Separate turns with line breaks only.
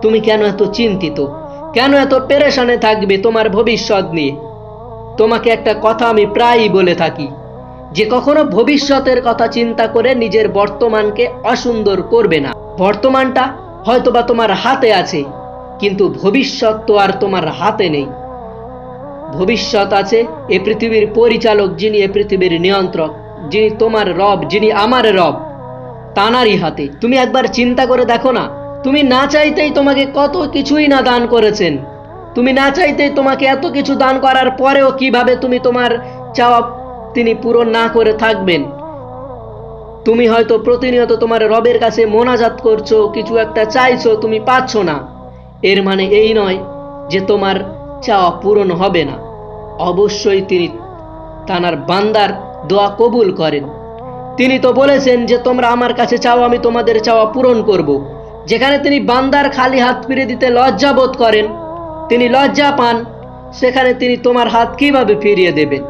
তুমি কেন এত চিন্তিত, কেন এত পেরেশানে থাকবে তোমার ভবিষ্যৎ নিয়ে? তোমাকে একটা কথা আমি প্রায়ই বলে থাকি, যে কখনো ভবিষ্যতের কথা চিন্তা করে নিজের বর্তমানকে অসুন্দর করবে না। বর্তমানটা হয়তোবা তোমার হাতে আছে, কিন্তু ভবিষ্যৎ তো আর তোমার হাতে নেই। ভবিষ্যৎ আছে এ পৃথিবীর পরিচালক, যিনি এ পৃথিবীর নিয়ন্ত্রক, যিনি তোমার রব, যিনি আমার রব, তানারই হাতে। তুমি একবার চিন্তা করে দেখো না, তুমি না চাইতেই তোমাকে কত কিছুই না দান করেছেন। তুমি না চাইতেই তোমাকে এত কিছু দান করার পরেও কিভাবে তুমি তোমার চাওয়া তিনি পূরণ না করে থাকবেন? তুমি হয়তো প্রতিনিয়ত তোমার রবের কাছে মোনাজাত করছো, কিছু একটা চাইছো, তুমি পাচ্ছ না। এর মানে এই নয় যে তোমার চাওয়া পূরণ হবে না। অবশ্যই তিনি তানার বান্দার দোয়া কবুল করেন। তিনি তো বলেছেন যে তোমরা আমার কাছে চাও, আমি তোমাদের চাওয়া পূরণ করব। যেখানে তিনি বান্দার খালি হাত ফিরে দিতে লজ্জা বোধ করেন, তিনি লজ্জা পান, সেখানে তিনি তোমার হাত কিভাবে ফিরিয়ে দেবেন?